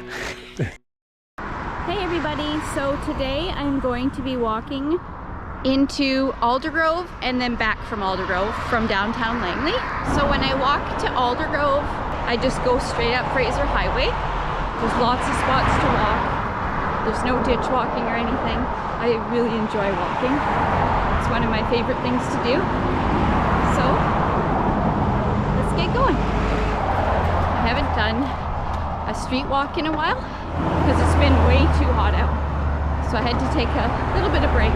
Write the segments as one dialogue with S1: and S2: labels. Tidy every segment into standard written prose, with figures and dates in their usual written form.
S1: Hey everybody, so today I'm going to be walking into Aldergrove and then back from Aldergrove from downtown Langley. So when I walk to Aldergrove, I just go straight up Fraser Highway. There's lots of spots to walk. There's no ditch walking or anything. I really enjoy walking. It's one of my favorite things to do. So let's get going. I haven't done a street walk in a while because it's been way too hot out. So I had to take a little bit of break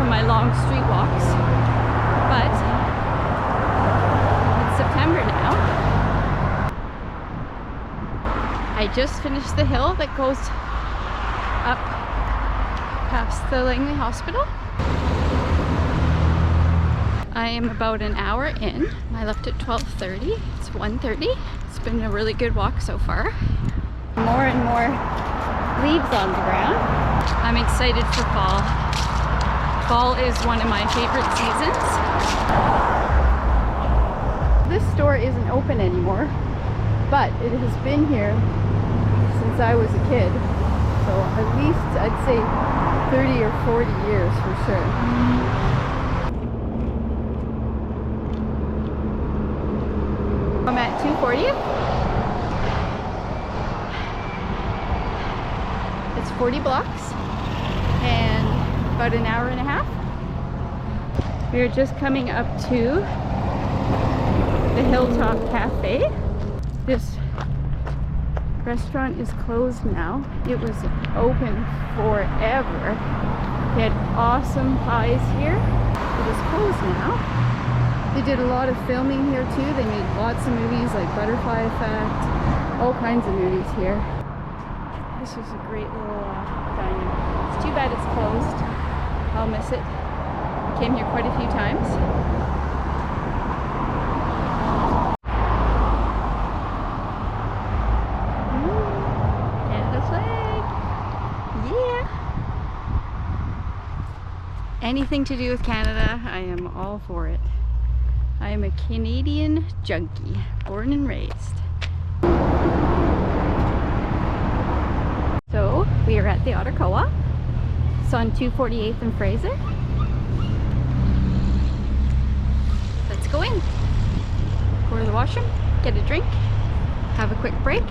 S1: from my long street walks. But it's September now. I just finished the hill that goes up past the Langley Hospital. I am about an hour in. I left at 12:30. It's 1:30. It's been a really good walk so far. More and more leaves on the ground. I'm excited for fall. Fall is one of my favorite seasons. This store isn't open anymore, but it has been here since I was a kid. So at least I'd say 30 or 40 years for sure. I'm at 240th. It's 40 blocks and about an hour and a half. We're just coming up to the Hilltop Cafe. This restaurant is closed now. It was open forever. They had awesome pies here. It is closed now. They did a lot of filming here too. They made lots of movies like Butterfly Effect, all kinds of movies here. This is a great little diner. It's too bad it's closed. I'll miss it. I came here quite a few times. Canada flag! Yeah! Anything to do with Canada, I am all for it. I am a Canadian junkie, born and raised. So, we are at the Otter Co-op. It's on 248th and Fraser. Let's go in. Go to the washroom, get a drink, have a quick break.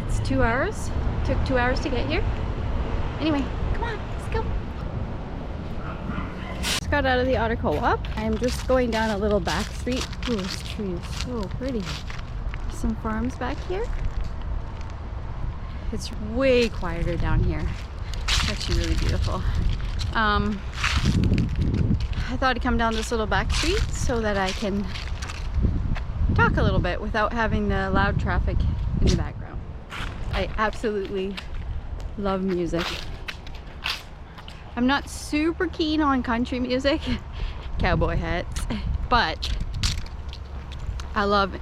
S1: It's 2 hours. Took 2 hours to get here. Anyway, come on, let's go. Just got out of the Otter Co-op. I'm just going down a little back street. Ooh, this tree is so pretty. There's some farms back here. It's way quieter down here. It's actually really beautiful. I thought I'd come down this little back street so that I can talk a little bit without having the loud traffic in the background. I absolutely love music. I'm not super keen on country music, cowboy hats, but I love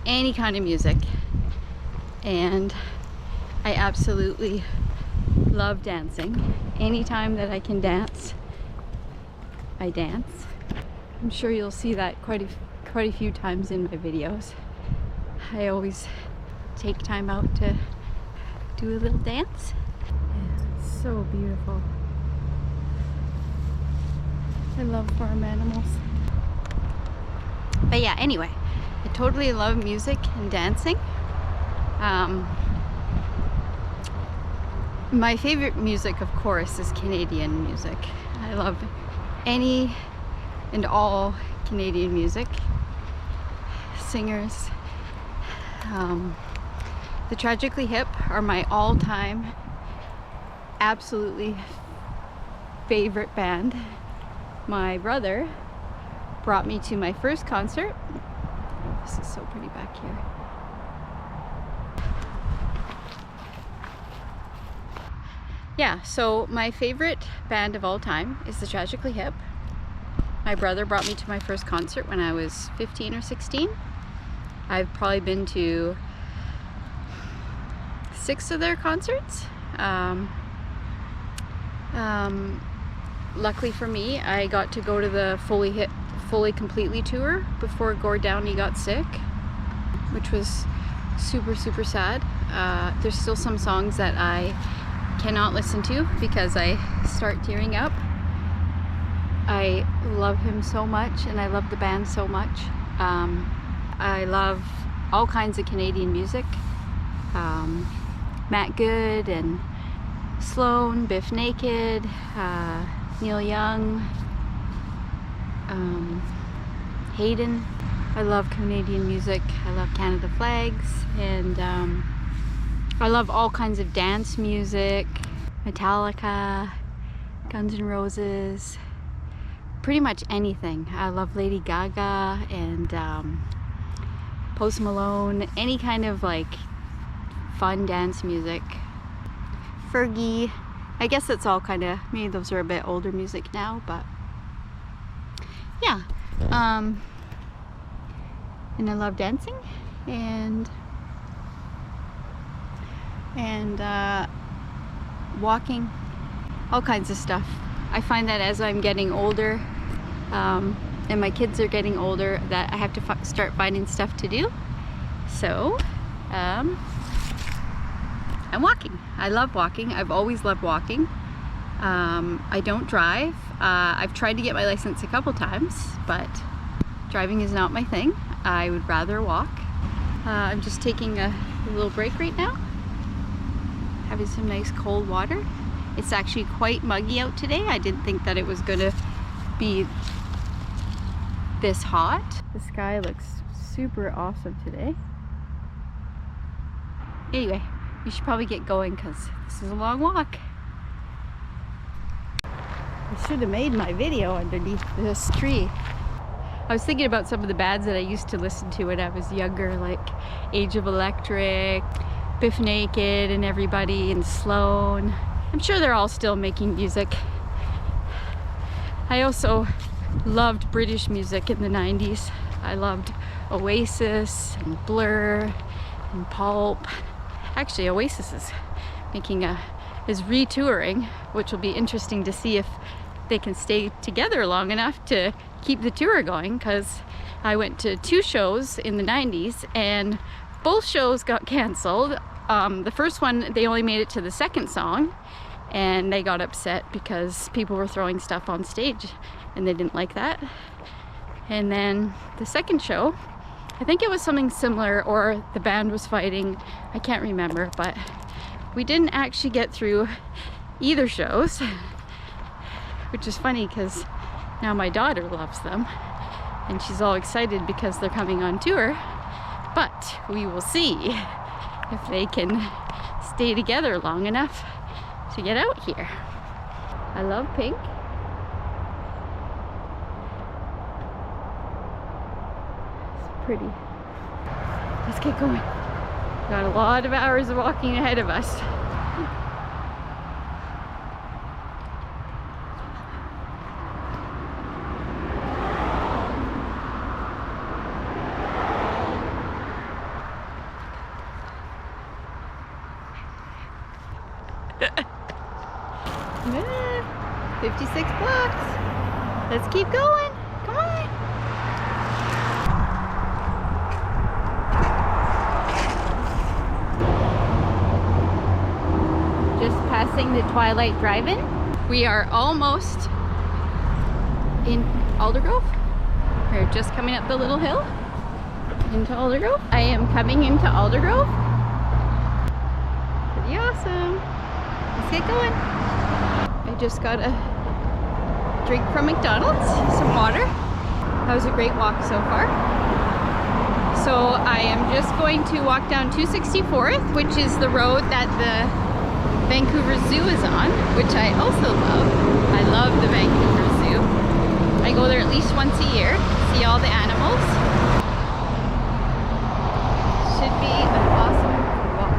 S1: any kind of music, and I absolutely love dancing. Anytime that I can dance, I dance. I'm sure you'll see that quite a few times in my videos. I always take time out to do a little dance. Yeah, it's so beautiful. I love farm animals. But yeah, anyway, I totally love music and dancing. My favorite music, of course, is Canadian music. I love any and all Canadian music. Singers. The Tragically Hip are my all-time, absolutely favorite band. My brother brought me to my first concert. This is so pretty back here. Yeah, so my favorite band of all time is the Tragically Hip. My brother brought me to my first concert when I was 15 or 16. I've probably been to 6 of their concerts. Luckily for me, I got to go to the Fully Completely tour before Gord Downey got sick, which was super sad. there's still some songs that I cannot listen to because I start tearing up. I love him so much, and I love the band so much. I love all kinds of Canadian music. Matt Good and Sloan, Biff Naked, Neil Young, Hayden. I love Canadian music. I love Canada flags, and I love all kinds of dance music. Metallica, Guns N' Roses, pretty much anything. I love Lady Gaga and Post Malone, any kind of like fun dance music. Fergie, I guess it's all kind of, maybe those are a bit older music now, but yeah. And I love dancing and walking, all kinds of stuff. I find that as I'm getting older, and my kids are getting older, that I have to start finding stuff to do. So I'm walking. I love walking. I've always loved walking. I don't drive. I've tried to get my license a couple times, but driving is not my thing. I would rather walk. I'm just taking a little break right now, having some nice cold water. It's actually quite muggy out today. I didn't think that it was gonna be this hot. The sky looks super awesome today. Anyway, we should probably get going because this is a long walk. I should have made my video underneath this tree. I was thinking about some of the bands that I used to listen to when I was younger, like Age of Electric, Biff Naked and everybody, and Sloan. I'm sure they're all still making music. I also loved British music in the 90s. I loved Oasis and Blur and Pulp. Actually, Oasis is retouring, which will be interesting to see if they can stay together long enough to keep the tour going, because I went to 2 shows in the 90s and both shows got canceled. The first one, they only made it to the second song, and they got upset because people were throwing stuff on stage and they didn't like that. And then the second show, I think it was something similar, or the band was fighting, I can't remember, but we didn't actually get through either shows, which is funny because now my daughter loves them and she's all excited because they're coming on tour. But we will see if they can stay together long enough to get out here. I love pink. It's pretty. Let's get going. Got a lot of hours of walking ahead of us. Yeah, 56 blocks. Let's keep going. Come on. Just passing the Twilight Drive-In. We are almost in Aldergrove. We're just coming up the little hill into Aldergrove. I am coming into Aldergrove. Pretty awesome. Let's get going. I just got a drink from McDonald's, some water. That was a great walk so far. So I am just going to walk down 264th, which is the road that the Vancouver Zoo is on, which I also love. I love the Vancouver Zoo. I go there at least once a year, see all the animals. Should be an awesome walk.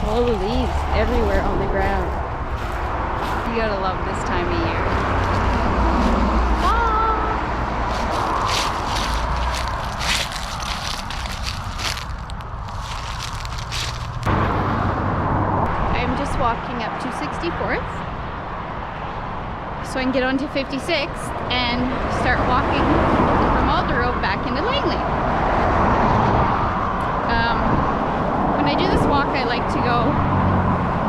S1: All the leaves everywhere on the ground. You gotta love this time of year. I'm just walking up 264th so I can get onto 56th and start walking from Aldergrove back into Langley. I like to go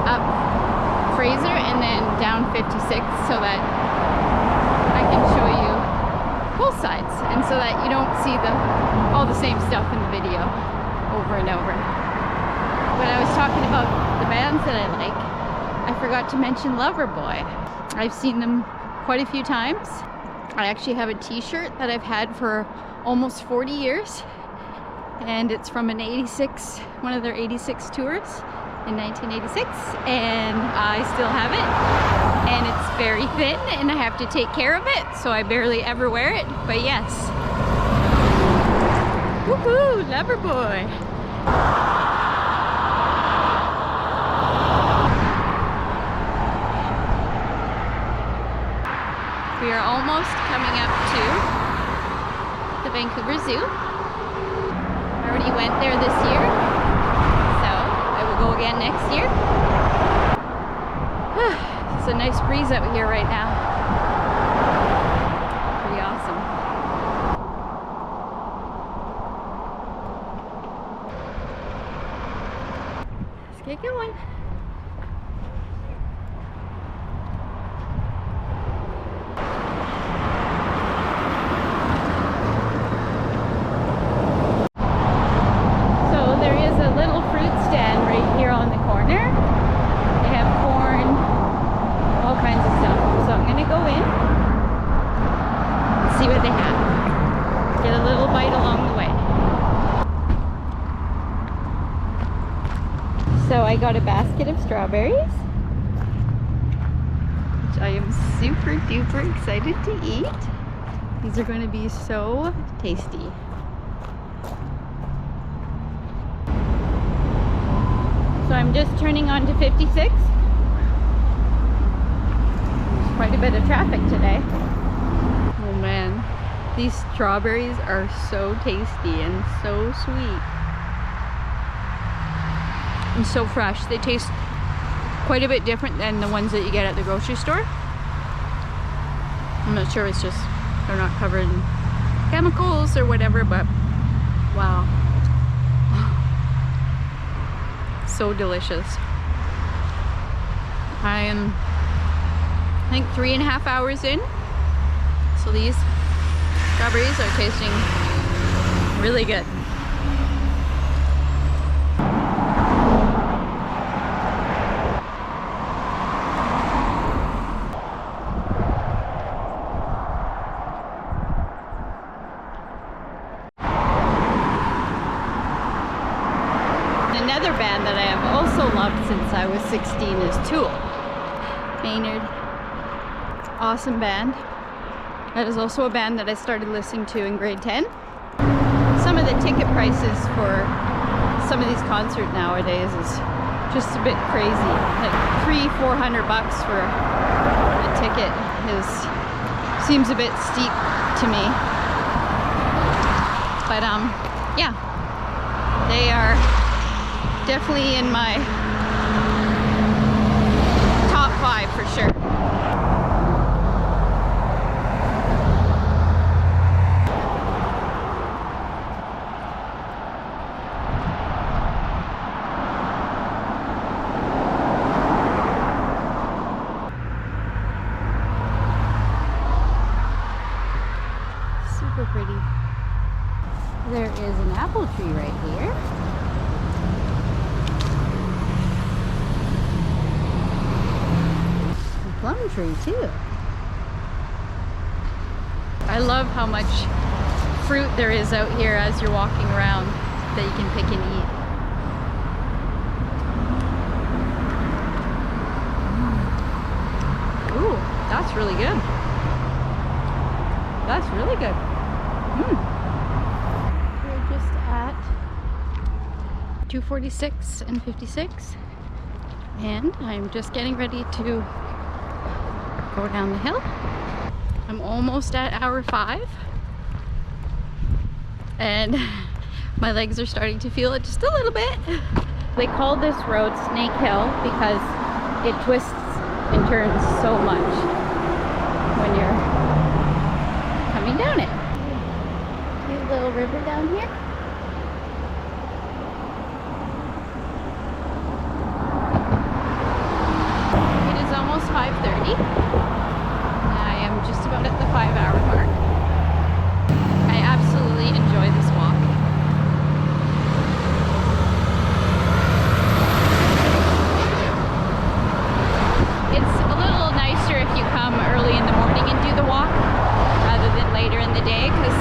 S1: up Fraser and then down 56 so that I can show you both sides, and so that you don't see all the same stuff in the video over and over. When I was talking about the bands that I like, I forgot to mention Loverboy. I've seen them quite a few times. I actually have a t-shirt that I've had for almost 40 years, and it's from an 86, one of their 86 tours in 1986, and I still have it, and it's very thin and I have to take care of it, so I barely ever wear it, but yes. Woohoo, Loverboy! We are almost coming up to the Vancouver Zoo. I already went there this year, so I will go again next year. It's a nice breeze out here right now. Pretty awesome. Let's get going. So I got a basket of strawberries, which I am super duper excited to eat. These are going to be so tasty. So I'm just turning on to 56. There's quite a bit of traffic today. Oh man, these strawberries are so tasty and so sweet. And so fresh. They taste quite a bit different than the ones that you get at the grocery store. I'm not sure, it's just they're not covered in chemicals or whatever, but wow. So delicious. I think 3.5 hours in. So these strawberries are tasting really good. Another band that I have also loved since I was 16 is Tool. Maynard. Awesome band. That is also a band that I started listening to in grade 10. Some of the ticket prices for some of these concerts nowadays is just a bit crazy. Like $300-400 for a ticket seems a bit steep to me. But yeah, they are definitely in my top 5 for sure. Super pretty. There is an apple tree right here. Plum tree too. I love how much fruit there is out here as you're walking around that you can pick and eat. Ooh, that's really good. That's really good. We're just at 246 and 56, and I'm just getting ready to go down the hill. I'm almost at hour 5, and my legs are starting to feel it just a little bit. They call this road Snake Hill because it twists and turns so much when you're coming down it. Cute little river down here. already. I am just about at the 5-hour mark. I absolutely enjoy this walk. It's a little nicer if you come early in the morning and do the walk rather than later in the day, because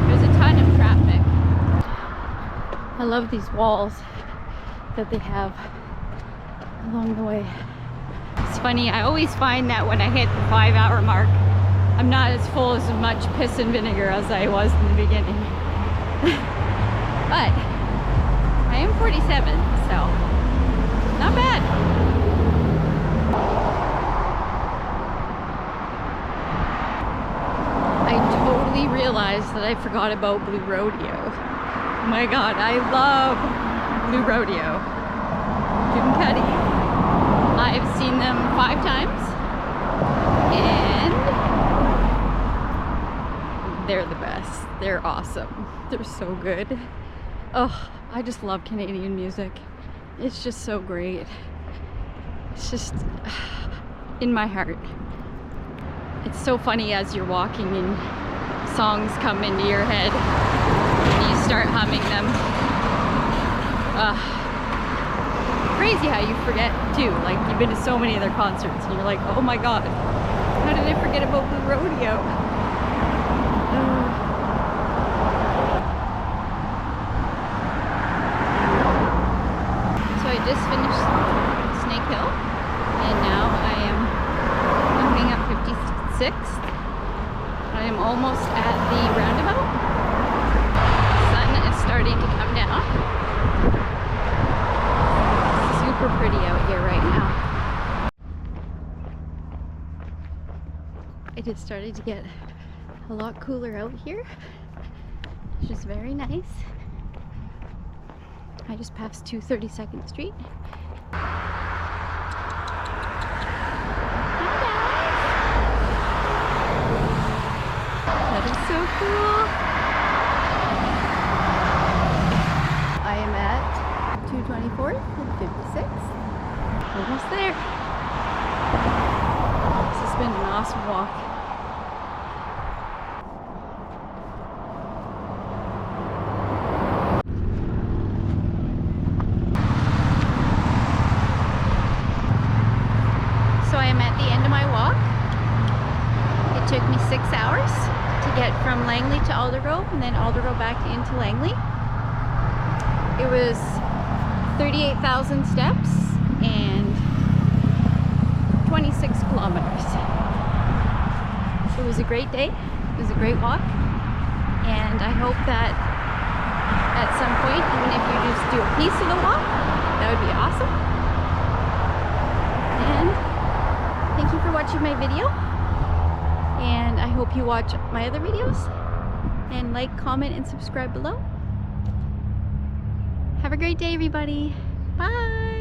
S1: there's a ton of traffic. I love these walls that they have along the way. It's funny, I always find that when I hit the 5-hour mark, I'm not as full as much piss and vinegar as I was in the beginning. But I am 47, so not bad. I totally realized that I forgot about Blue Rodeo. Oh my god, I love Blue Rodeo. Jim Cuddy. I've seen them 5 times and they're the best. They're awesome. They're so good. Oh, I just love Canadian music. It's just so great. It's just in my heart. It's so funny as you're walking and songs come into your head and you start humming them. Crazy how you forget too. Like, you've been to so many of their concerts and you're like, oh my god, how did I forget about Blue Rodeo? So I just finished Snake Hill and now I am coming up 56th. I am almost at the roundabout. The sun is starting to come down. Super pretty out here right now. It has started to get a lot cooler out here, which is very nice. I just passed 232nd Street. That is so cool. I am at 224th and 56th. Almost there. This has been an awesome walk. So I am at the end of my walk. It took me 6 hours to get from Langley to Aldergrove and then Aldergrove back into Langley. It was 38,000 steps and 26 kilometers. It was a great day. It was a great walk. And I hope that at some point, even if you just do a piece of the walk, that would be awesome. And thank you for watching my video. And I hope you watch my other videos. And like, comment, and subscribe below. Have a great day, everybody. Bye.